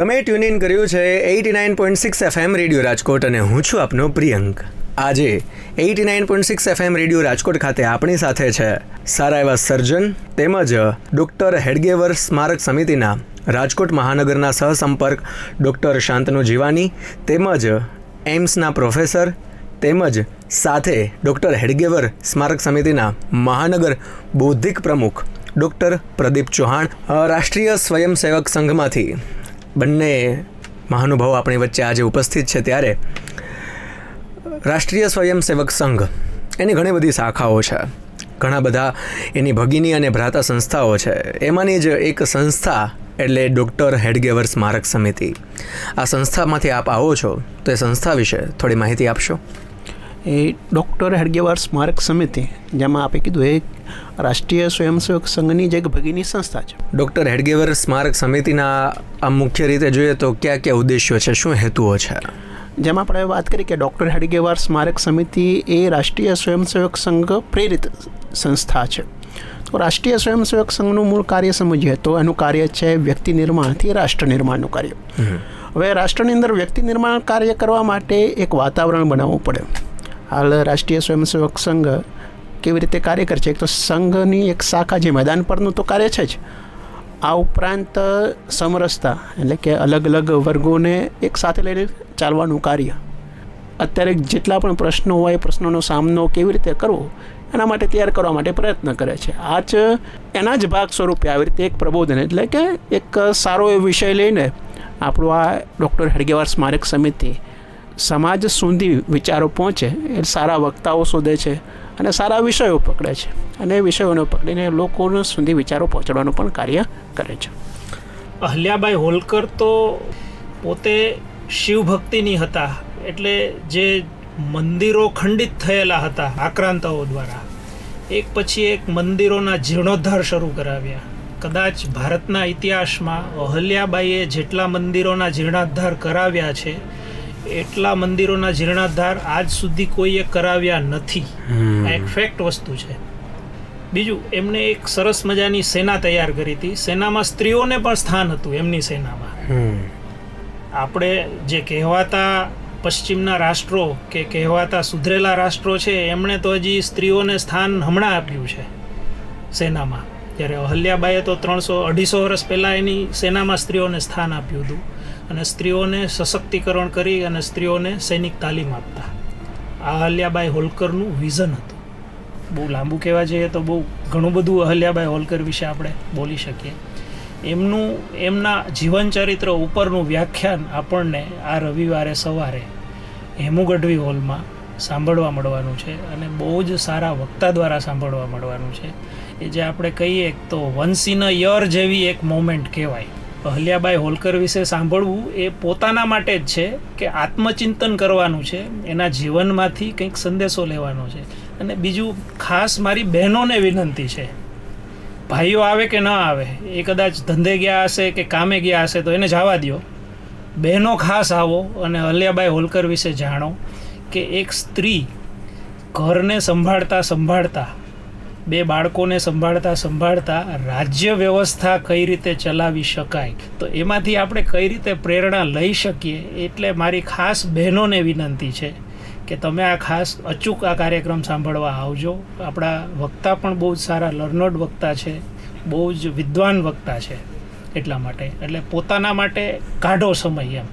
તમે tune in કર્યું છે 89.6 FM રેડિયો રાજકોટ અને હું છું આપનો પ્રિયંક. આજે 89.6 FM રેડિયો રાજકોટ ખાતે આપણી સાથે છે સારા એવા સર્જન તેમજ ડૉક્ટર હેડગેવર સ્મારક સમિતિના રાજકોટ મહાનગરના સહસંપર્ક ડૉક્ટર શાંતનુ જીવાની તેમજ એમ્સના પ્રોફેસર તેમજ સાથે ડૉક્ટર હેડગેવર સ્મારક સમિતિના મહાનગર બૌદ્ધિક પ્રમુખ ડૉક્ટર પ્રદીપ ચૌહાણ, રાષ્ટ્રીય સ્વયંસેવક સંઘમાંથી બંને મહાનુભાવો આપણી વચ્ચે આજે ઉપસ્થિત છે. ત્યારે રાષ્ટ્રીય સ્વયંસેવક સંઘ એની ઘણી બધી શાખાઓ છે, ઘણા બધા એની ભગીની અને ભ્રાતા સંસ્થાઓ છે. એમાંની જ એક સંસ્થા એટલે ડૉક્ટર હેડગેવર સ્મારક સમિતિ. આ સંસ્થામાંથી આપ આવો છો તો એ સંસ્થા વિશે થોડી માહિતી આપશો? એ ડૉક્ટર હેડગેવર સ્મારક સમિતિ, જેમાં આપે કીધું, એ રાષ્ટ્રીય સ્વયંસેવક સંઘની જ એક ભગીની સંસ્થા છે. ડૉક્ટર હેડગેવર સ્મારક સમિતિના આ મુખ્ય રીતે જોઈએ તો કયા કયા ઉદ્દેશ્યો છે, શું હેતુઓ છે? જેમાં આપણે વાત કરીએ કે ડૉક્ટર હેડગેવર સ્મારક સમિતિ એ રાષ્ટ્રીય સ્વયંસેવક સંઘ પ્રેરિત સંસ્થા છે. તો રાષ્ટ્રીય સ્વયંસેવક સંઘનું મૂળ કાર્ય સમજીએ તો એનું કાર્ય છે વ્યક્તિ નિર્માણથી રાષ્ટ્ર નિર્માણનું કાર્ય. હવે રાષ્ટ્રની અંદર વ્યક્તિ નિર્માણ કાર્ય કરવા માટે એક વાતાવરણ બનાવવું પડે. હાલ રાષ્ટ્રીય સ્વયંસેવક સંઘ કેવી રીતે કાર્ય કરે છે? એક તો સંઘની એક શાખા જે મેદાન પરનું તો કાર્ય છે જ, આ ઉપરાંત સમરસતા એટલે કે અલગ અલગ વર્ગોને એક સાથે લઈને ચાલવાનું કાર્ય. અત્યારે જેટલા પણ પ્રશ્નો હોય, પ્રશ્નોનો સામનો કેવી રીતે કરવો એના માટે તૈયાર કરવા માટે પ્રયત્ન કરે છે. આ જ એના જ ભાગ સ્વરૂપે આવી રીતે એક પ્રબોધન એટલે કે એક સારો એવો વિષય લઈને આપણું આ ડૉક્ટર હેડગેવર સ્મારક સમિતિ સમાજ સુધી વિચારો પહોંચે એ સારા વક્તાઓ શોધે છે અને સારા વિષયો પકડે છે અને એ વિષયોને પકડીને લોકો સુધી વિચારો પહોંચાડવાનું પણ કાર્ય કરે છે. અહલ્યાબાઈ હોલકર તો પોતે શિવભક્તિની હતા, એટલે જે મંદિરો ખંડિત થયેલા હતા આક્રાંતાઓ દ્વારા, એક પછી એક મંદિરોના જીર્ણોદ્ધાર શરૂ કરાવ્યા. કદાચ ભારતના ઇતિહાસમાં અહલ્યાબાઈએ જેટલા મંદિરોના જીર્ણોદ્ધાર કરાવ્યા છે એટલા મંદિરોના જીર્ણોદ્ધાર આજ સુધી કોઈએ કરાવ્યા નથી. આ એક ફેક્ટ વસ્તુ છે. બીજું, એમને એક સરસ મજાની સેના તૈયાર કરી હતી. સેનામાં સ્ત્રીઓને પણ સ્થાન હતું એમની સેનામાં. આપણે જે કહેવાતા પશ્ચિમના રાષ્ટ્રો કે કહેવાતા સુધરેલા રાષ્ટ્રો છે, એમણે તો હજી સ્ત્રીઓને સ્થાન હમણાં આપ્યું છે સેનામાં. જ્યારે અહલ્યાબાઈએ તો 300-250 વર્ષ પહેલાં એની સેનામાં સ્ત્રીઓને સ્થાન આપ્યું હતું અને સ્ત્રીઓને સશક્તિકરણ કરી અને સ્ત્રીઓને સૈનિક તાલીમ આપતા. આ અહલ્યાબાઈ હોલકરનું વિઝન હતું. બહુ લાંબુ કહેવા જઈએ તો બહુ ઘણું બધું અહલ્યાબાઈ હોલકર વિશે આપણે બોલી શકીએ. એમના જીવનચરિત્ર ઉપરનું વ્યાખ્યાન આપણને આ રવિવારે સવારે હેમુ ગઢવી હોલમાં સાંભળવા મળવાનું છે અને બહુ જ સારા વક્તા દ્વારા સાંભળવા મળવાનું છે. એ જે આપણે કહીએ તો વન્સ ઇન અ યર જેવી એક મોમેન્ટ કહેવાય. અહલ્યાબાઈ હોલકર વિશે સાંભળવું એ પોતાના માટે જ છે કે આત્મચિંતન કરવાનું છે, એના જીવનમાંથી કંઈક સંદેશો લેવાનો છે. અને બીજું ખાસ મારી બહેનોને વિનંતી છે, ભાઈઓ આવે કે ન આવે, એ કદાચ ધંધે ગયા હશે કે કામે ગયા હશે તો એને જવા દો, બહેનો ખાસ આવો અને અહલ્યાબાઈ હોલકર વિશે જાણો કે એક સ્ત્રી ઘરને સંભાળતા બે બાળકોને સંભાળતા રાજ્ય વ્યવસ્થા કઈ રીતે ચલાવી શકાય, તો એમાંથી આપણે કઈ રીતે પ્રેરણા લઈ શકીએ. એટલે મારી ખાસ બહેનોને વિનંતી છે કે તમે આ ખાસ અચૂક આ કાર્યક્રમ સાંભળવા આવજો. આપણા વક્તા પણ બહુ જ સારા લર્નર્ડ વક્તા છે, બહુ જ વિદ્વાન વક્તા છે. એટલા માટે એટલે પોતાના માટે કાઢો સમય એમ.